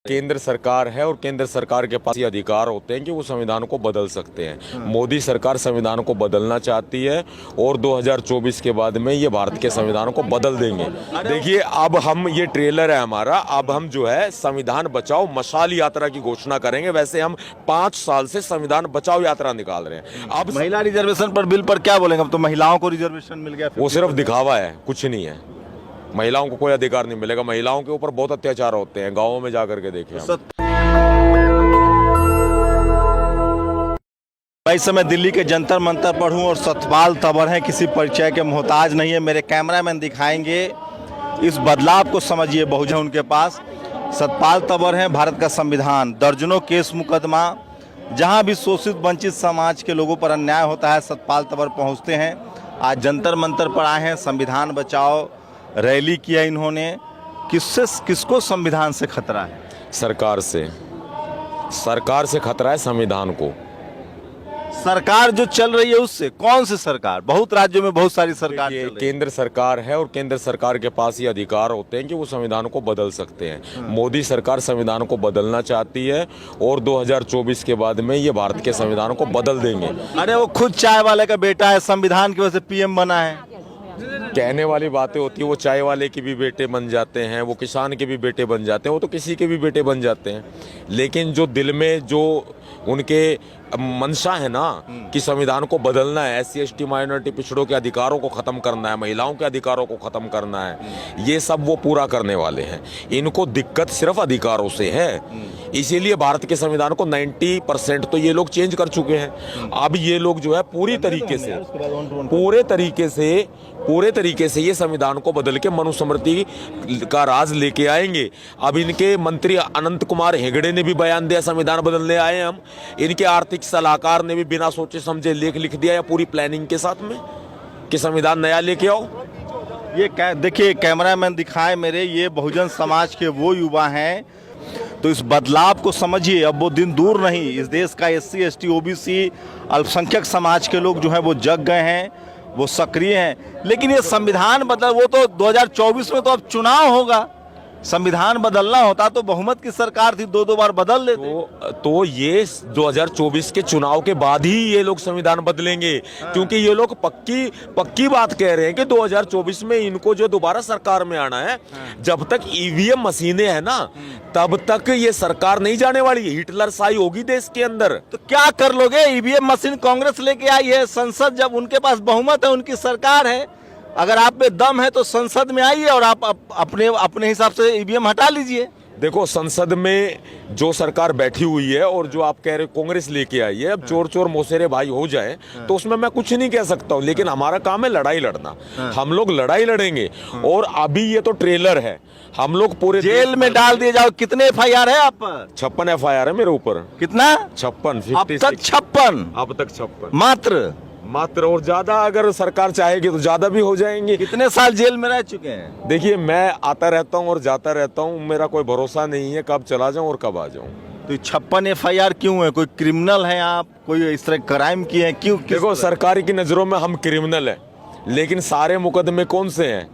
केंद्र सरकार है और केंद्र सरकार के पास ये अधिकार होते हैं कि वो संविधान को बदल सकते हैं। मोदी सरकार संविधान को बदलना चाहती है और 2024 के बाद में ये भारत के संविधान को बदल देंगे। देखिए, अब हम ये ट्रेलर है हमारा, अब हम जो है संविधान बचाओ मशाल यात्रा की घोषणा करेंगे। वैसे हम 5 साल से संविधान बचाओ यात्रा निकाल रहे हैं। अब महिला रिजर्वेशन पर बिल पर क्या बोलेंगे? अब तो महिलाओं को रिजर्वेशन मिल गया। वो सिर्फ दिखावा है, कुछ नहीं है। महिलाओं को कोई अधिकार नहीं मिलेगा। महिलाओं के ऊपर बहुत अत्याचार होते हैं, गाँवों में जाकर के देखें हम। मैं इस समय दिल्ली के जंतर मंतर पर हूँ और सतपाल तंवर हैं, किसी परिचय के मोहताज नहीं है। मेरे कैमरामैन दिखाएंगे, इस बदलाव को समझिए। बहुजन उनके पास सतपाल तंवर हैं। भारत का संविधान, दर्जनों केस मुकदमा, जहाँ भी शोषित वंचित समाज के लोगों पर अन्याय होता है, सतपाल तंवर पहुँचते हैं। आज जंतर मंतर पर आए हैं, संविधान बचाओ रैली किया इन्होंने। किसको संविधान से खतरा है? सरकार से खतरा है संविधान को। सरकार जो चल रही है उससे? कौन सी सरकार? बहुत राज्यों में बहुत सारी सरकार चल रही है। केंद्र सरकार है और केंद्र सरकार के पास ये अधिकार होते हैं कि वो संविधान को बदल सकते हैं। मोदी सरकार संविधान को बदलना चाहती है और 2024 के बाद में ये भारत के संविधान को बदल देंगे। अरे वो खुद चाय वाले का बेटा है, संविधान की वजह से पीएम बना है। कहने वाली बातें होती है। वो चाय वाले के भी बेटे बन जाते हैं, वो किसान के भी बेटे बन जाते हैं, वो तो किसी के भी बेटे बन जाते हैं। लेकिन जो दिल में जो उनके मंशा है ना कि संविधान को बदलना है, SC ST माइनॉरिटी पिछड़ों के अधिकारों को खत्म करना है, महिलाओं के अधिकारों को खत्म करना है, ये सब वो पूरा करने वाले हैं। इनको दिक्कत सिर्फ अधिकारों से है। इसीलिए भारत के संविधान को 90% तो ये लोग चेंज कर चुके हैं। अब ये लोग जो है पूरे तरीके से ये संविधान को बदल के मनुस्मृति का राज लेके आएंगे। अब इनके मंत्री अनंत कुमार हेगड़े ने भी बयान दिया, संविधान बदलने आए हम। इनके आर्थिक सलाहकार ने भी बिना सोचे समझे लेख लिख दिया, या पूरी प्लानिंग के साथ में कि संविधान नया लेके आओ। ये देखिए, कैमरामैन दिखाए मेरे, ये बहुजन समाज के वो युवा हैं। तो इस बदलाव को समझिए, अब वो दिन दूर नहीं। इस देश का SC ST OBC अल्पसंख्यक समाज के लोग जो हैं वो जग गए हैं, वो सक्रिय हैं। लेकिन ये संविधान बदल, वो तो 2024 में तो अब चुनाव होगा। संविधान बदलना होता तो बहुमत की सरकार थी, 2 बार बदल देते। तो ये 2024 के चुनाव के बाद ही ये लोग संविधान बदलेंगे। क्योंकि ये लोग पक्की बात कह रहे हैं कि 2024 में इनको जो दोबारा सरकार में आना है, जब तक EVM मशीनें हैं ना, तब तक ये सरकार नहीं जाने वाली। हिटलर शाही होगी देश के अंदर। तो क्या कर लोगे? EVM मशीन कांग्रेस लेके आई है, संसद जब उनके पास बहुमत है, उनकी सरकार है। अगर आप में दम है तो संसद में आइए और आप अपने हिसाब से EVM हटा लीजिए। देखो, संसद में जो सरकार बैठी हुई है और जो आप कह रहे हो कांग्रेस लेके आई है, अब चोर मोसेरे भाई हो जाए तो उसमें मैं कुछ नहीं कह सकता हूँ। लेकिन हमारा काम है लड़ाई लड़ना। हम लोग लड़ाई लड़ेंगे। और अभी ये तो ट्रेलर है, हम लोग पूरे जेल में डाल दिए जाओ। कितने FIR है आप पर? 56 FIR है मेरे ऊपर। कितना? 56। अब तक 56? अब तक 56 मात्र। और ज्यादा अगर सरकार चाहेगी तो ज्यादा भी हो जाएंगे। कितने साल जेल में रह चुके हैं? देखिए, मैं आता रहता हूँ और जाता रहता हूँ, मेरा कोई भरोसा नहीं है कब चला जाऊँ और कब आ जाऊँ। तो 56 FIR क्यों है? कोई क्रिमिनल है आप? कोई इस तरह क्राइम किए हैं? क्यों? देखो, सरकारी की नजरों में हम क्रिमिनल हैं, लेकिन सारे मुकदमे कौन से हैं?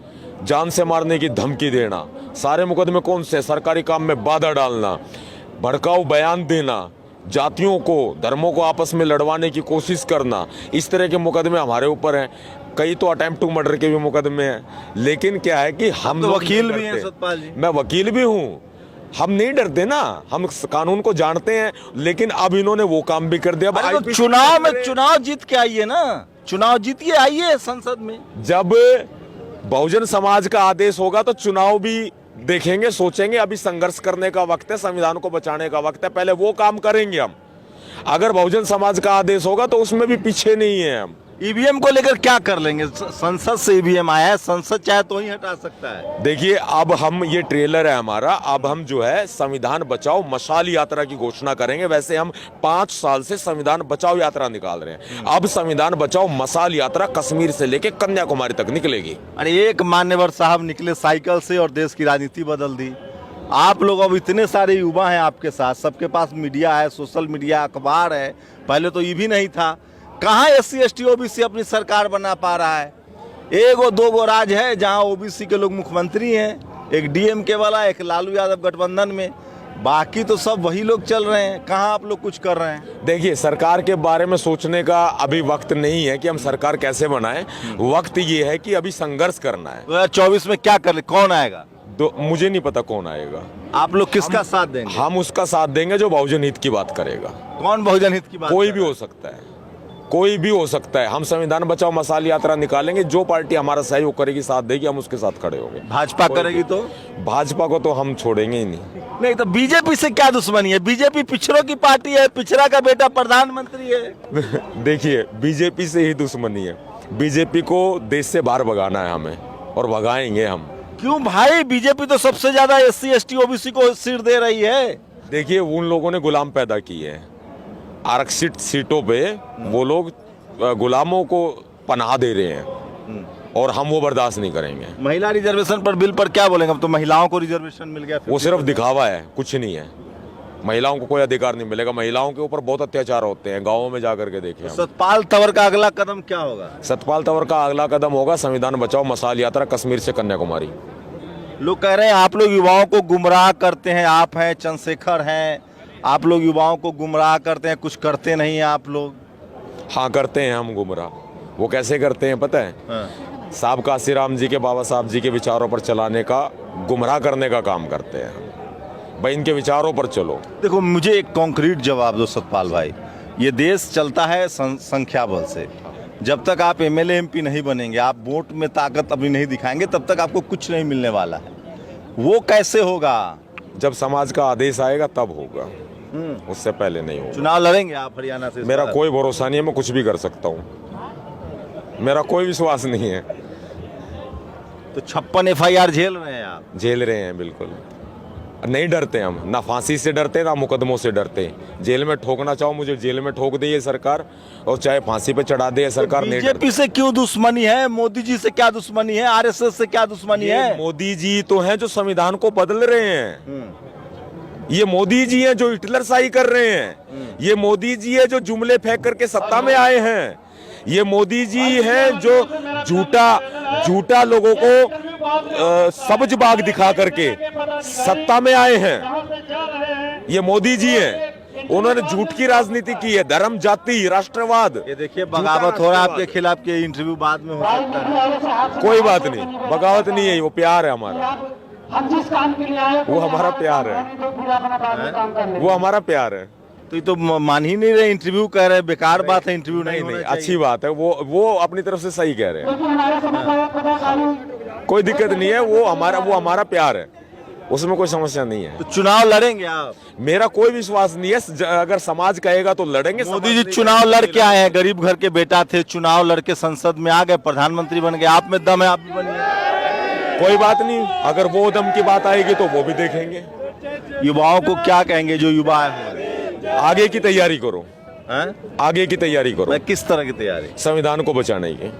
जान से मारने की धमकी देना। सारे मुकदमे कौन से? सरकारी काम में बाधा डालना, भड़काऊ बयान देना, जातियों को, धर्मों को आपस में लड़वाने की कोशिश करना। इस तरह के मुकदमे हमारे ऊपर हैं। कई तो अटेम्प्ट टू मर्डर के भी मुकदमे हैं। लेकिन क्या है कि हम तो वकील भी हैं सतपाल जी। मैं वकील भी हूँ। हम नहीं डरते ना, हम कानून को जानते हैं। लेकिन अब इन्होंने वो काम भी कर दिया। तो चुनाव जीत के आइए ना, चुनाव जीत के आइए संसद में। जब बहुजन समाज का आदेश होगा तो चुनाव भी देखेंगे, सोचेंगे। अभी संघर्ष करने का वक्त है, संविधान को बचाने का वक्त है। पहले वो काम करेंगे हम। अगर बहुजन समाज का आदेश होगा तो उसमें भी पीछे नहीं है हम। EVM को लेकर क्या कर लेंगे? संसद से EVM आया है, संसद चाहे तो ही हटा सकता है। देखिए, अब हम ये ट्रेलर है हमारा, अब हम जो है संविधान बचाओ मशाल यात्रा की घोषणा करेंगे। वैसे हम 5 साल से संविधान बचाओ यात्रा निकाल रहे हैं। अब संविधान बचाओ मशाल यात्रा कश्मीर से लेके कन्याकुमारी तक निकलेगी। अरे एक मान्यवर साहब निकले साइकिल से और देश की राजनीति बदल दी। आप लोग अब इतने सारे युवा हैं आपके साथ, सबके पास मीडिया है, सोशल मीडिया, अखबार है। पहले तो ये भी नहीं था। कहाँ SC ST OBC अपनी सरकार बना पा रहा है? 1-2 राज्य है जहाँ OBC के लोग मुख्यमंत्री हैं, एक DMK वाला, एक लालू यादव गठबंधन में। बाकी तो सब वही लोग चल रहे हैं, कहाँ आप लोग कुछ कर रहे हैं? देखिए, सरकार के बारे में सोचने का अभी वक्त नहीं है कि हम सरकार कैसे बनाएं। वक्त ये है कि अभी संघर्ष करना है। 2024 में क्या कर ले, कौन आएगा? मुझे नहीं पता कौन आएगा। आप लोग किसका साथ देंगे? हम उसका साथ देंगे जो बहुजन हित की बात करेगा। कौन बहुजन हित की बात? कोई भी हो सकता है, कोई भी हो सकता है। हम संविधान बचाओ मसाल यात्रा निकालेंगे, जो पार्टी हमारा सहयोग करेगी, साथ देगी, हम उसके साथ खड़े होंगे। भाजपा करेगी तो? भाजपा को तो हम छोड़ेंगे ही नहीं। नहीं तो बीजेपी से क्या दुश्मनी है? बीजेपी पिछड़ों की पार्टी है, पिछड़ा का बेटा प्रधानमंत्री है। देखिए, बीजेपी से ही दुश्मनी है। बीजेपी को देश से बाहर भगाना है हमें, और भगाएंगे हम। क्यों भाई? बीजेपी तो सबसे ज्यादा SC ST OBC को सीट दे रही है। देखिए, उन लोगों ने गुलाम पैदा किए हैं। आरक्षित सीटों पे वो लोग गुलामों को पनाह दे रहे हैं, और हम वो बर्दाश्त नहीं करेंगे। महिला रिजर्वेशन पर बिल पर क्या बोलेंगे? अब तो महिलाओं को रिजर्वेशन मिल गया। वो सिर्फ दिखावा है, कुछ नहीं है। महिलाओं को कोई अधिकार नहीं मिलेगा। महिलाओं के ऊपर बहुत अत्याचार होते हैं, गाँवों में जाकर के देखें। सतपाल तंवर का अगला कदम क्या होगा? सतपाल तंवर का अगला कदम होगा संविधान बचाओ मसाल यात्रा, कश्मीर से कन्याकुमारी। लोग कह रहे हैं आप लोग युवाओं को गुमराह करते हैं। आप हैं, चंद्रशेखर हैं, आप लोग युवाओं को गुमराह करते हैं, कुछ करते नहीं हैं आप लोग। हाँ, करते हैं हम गुमराह। वो कैसे करते हैं पता है? हाँ। साहब काशीराम जी के, बाबा साहब जी के विचारों पर चलाने का, गुमराह करने का काम करते हैं। भाई, इनके विचारों पर चलो। देखो, मुझे एक कॉन्क्रीट जवाब दो सतपाल भाई। ये देश चलता है संख्या बल से। जब तक आप MLA MP नहीं बनेंगे, आप वोट में ताकत अपनी नहीं दिखाएंगे, तब तक आपको कुछ नहीं मिलने वाला है। वो कैसे होगा? जब समाज का आदेश आएगा तब होगा, उससे पहले नहीं होगा। चुनाव लड़ेंगे आप हरियाणा से? मेरा कोई भरोसा नहीं है, मैं कुछ भी कर सकता हूँ। मेरा कोई विश्वास नहीं है। तो 56 FIR झेल रहे हैं आप? झेल रहे हैं, बिल्कुल नहीं डरते हम। ना फांसी से डरते, ना मुकदमों से डरते। जेल में ठोकना चाहो मुझे जेल में ठोक दे ये सरकार, और चाहे फांसी पे चढ़ा दे ये सरकार। नहीं डरती। बीजेपी से क्यों दुश्मनी है? मोदी जी से क्या दुश्मनी है? RSS से क्या दुश्मनी है? मोदी जी तो हैं जो संविधान को बदल रहे हैं। ये मोदी जी हैं जो हिटलर शाही कर रहे हैं। ये मोदी जी है जो जुमले फेंक करके सत्ता में आए हैं। ये मोदी जी हैं जो झूठा लोगों को सब्ज बाग दिखा करके सत्ता में आए हैं। ये मोदी जी हैं, उन्होंने झूठ की राजनीति की है, धर्म, जाति, राष्ट्रवाद। ये देखिए, बगावत हो रहा है आपके खिलाफ। के इंटरव्यू बाद में हो सकता है। कोई बात नहीं, बगावत नहीं है, वो प्यार है हमारा। हम जिस काम के लिए आए, वो हमारा प्यार है, वो हमारा प्यार है। तो ये तो मान ही नहीं रहे, इंटरव्यू कह रहे हैं। बेकार बात है, इंटरव्यू नहीं। नहीं, अच्छी बात है। वो अपनी तरफ से सही कह रहे हैं। कोई दिक्कत नहीं है। वो हमारा प्यार है, उसमें कोई समस्या नहीं है। तो चुनाव लड़ेंगे आप? मेरा कोई विश्वास नहीं है। अगर समाज कहेगा तो लड़ेंगे। मोदी जी चुनाव लड़ के आए हैं, गरीब घर के बेटा थे, चुनाव लड़के संसद में आ गए, प्रधानमंत्री बन गए। आप में दम है, आप भी बनिए। कोई बात नहीं, अगर वो दम की बात आएगी तो वो भी देखेंगे। युवाओं को क्या कहेंगे जो युवा है? आगे की तैयारी करो। आगे की तैयारी करो। मैं किस तरह की तैयारी? संविधान को बचाने की।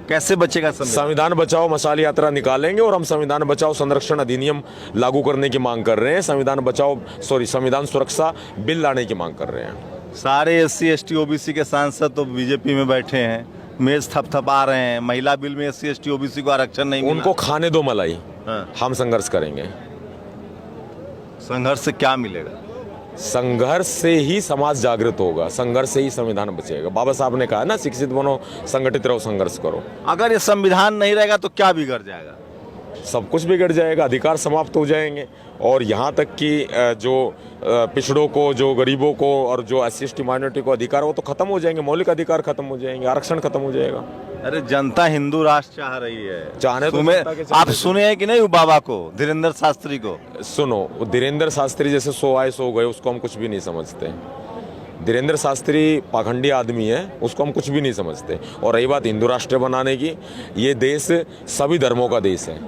कैसे बचेगा संविधान बचाओ मसाल यात्रा निकालेंगे, और हम संविधान बचाओ संरक्षण अधिनियम लागू करने की मांग कर रहे हैं। संविधान सुरक्षा बिल लाने की मांग कर रहे हैं। सारे SC ST OBC के सांसद तो बीजेपी में बैठे हैं, मेज थपथपा रहे हैं। महिला बिल में SC ST OBC को आरक्षण नहीं मिला। उनको खाने दो मलाई। हम संघर्ष करेंगे। संघर्ष से क्या मिलेगा? संघर्ष से ही समाज जागृत होगा, संघर्ष से ही संविधान बचेगा। बाबा साहब ने कहा ना, शिक्षित बनो, संगठित रहो, संघर्ष करो। अगर ये संविधान नहीं रहेगा तो क्या बिगड़ जाएगा? सब कुछ बिगड़ जाएगा, अधिकार समाप्त हो जाएंगे। और यहाँ तक कि जो पिछड़ों को, जो गरीबों को, और जो SC ST माइनॉरिटी को अधिकार, वो तो खत्म हो जाएंगे। मौलिक अधिकार खत्म हो जाएंगे, आरक्षण खत्म हो जाएगा। अरे जनता हिंदू राष्ट्र चाह रही है। चाहने तो आप सुने हैं कि नहीं बाबा को, धीरेन्द्र शास्त्री को? सुनो, धीरेन्द्र शास्त्री जैसे 100 आए 100 गए, उसको हम कुछ भी नहीं समझते। धीरेन्द्र शास्त्री पाखंडी आदमी है, उसको हम कुछ भी नहीं समझते। और रही बात हिंदू राष्ट्र बनाने की, ये देश सभी धर्मों का देश है।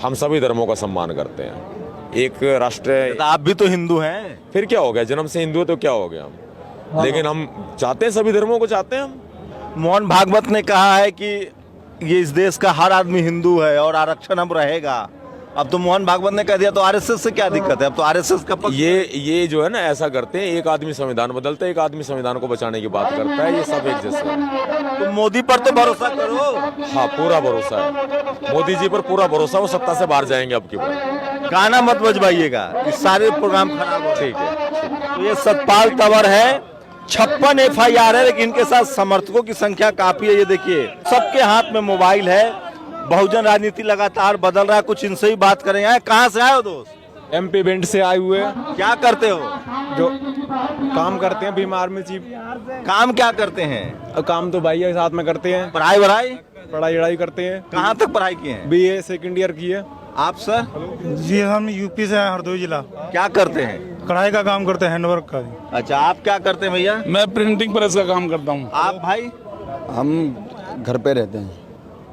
हम सभी धर्मों का सम्मान करते हैं। एक राष्ट्र। आप भी तो हिंदू हैं। फिर क्या हो गया? जन्म से हिंदू है तो क्या हो गया हम? लेकिन हम चाहते हैं, सभी धर्मों को चाहते हैं हम। मोहन भागवत ने कहा है कि ये इस देश का हर आदमी हिंदू है और आरक्षण अब रहेगा। अब तो मोहन भागवत ने कह दिया, तो RSS से क्या दिक्कत है? अब तो RSS का ये जो है ना, ऐसा करते हैं, एक आदमी संविधान बदलता है, एक आदमी संविधान को बचाने की बात करता है। ये सब एक जैसे है। तो मोदी पर तो भरोसा करो। हाँ, पूरा भरोसा है मोदी जी पर, पूरा भरोसा। वो सत्ता से बाहर जाएंगे अब की बार। गाना मत बजवाइएगा, इस सारे प्रोग्राम खराब हो। ठीक है। तो ये सतपाल तंवर है, 56 FIR है, लेकिन इनके साथ समर्थकों की संख्या काफी है। ये देखिए सबके हाथ में मोबाइल है। बहुजन राजनीति लगातार बदल रहा है, कुछ इनसे ही बात करेंगे। कहाँ से आए हो दोस्त? MP बेंट से आए हुए हैं। क्या करते हो? जो काम करते हैं भीम आर्मी चीफ। काम क्या करते हैं? काम तो भाई के साथ में करते हैं, पढ़ाई वढ़ाई पढ़ाई वढ़ाई करते हैं। कहाँ तक पढ़ाई किए हैं? BA सेकंड ईयर की है। आप सर जी हम यूपी से हैं, हरदोई जिला। क्या करते हैं? कढ़ाई का काम करते हैं, हैंडवर्क का। अच्छा, आप क्या करते हैं भैया? मैं प्रिंटिंग प्रेस का काम करता हूँ। आप भाई? हम घर पे रहते हैं,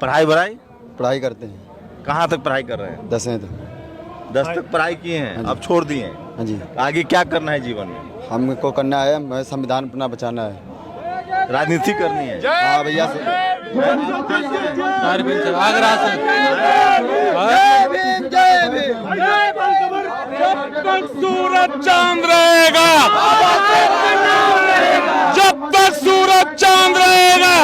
पढ़ाई वढ़ाई पढ़ाई करते हैं। कहाँ तक पढ़ाई कर रहे हैं? 10वीं तक। 10 तक पढ़ाई किए हैं, अब छोड़ दिए हैं। हाँ जी। आगे क्या करना है जीवन में? हमको करना है, हमें संविधान अपना बचाना है। राजनीति करनी है। हाँ भैया से। आगरा से सूरज चांद रहेगा, जब तक सूरज चांद रहेगा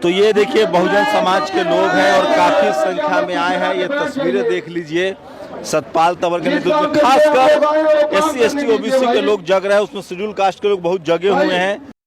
तो ये देखिए बहुजन समाज के लोग हैं और काफी संख्या में आए हैं। ये तस्वीरें देख लीजिए, सतपाल तंवर के नेतृत्व में खासकर SC ST OBC के लोग जग रहे हैं, उसमें शेड्यूल कास्ट के लोग बहुत जगे हुए हैं।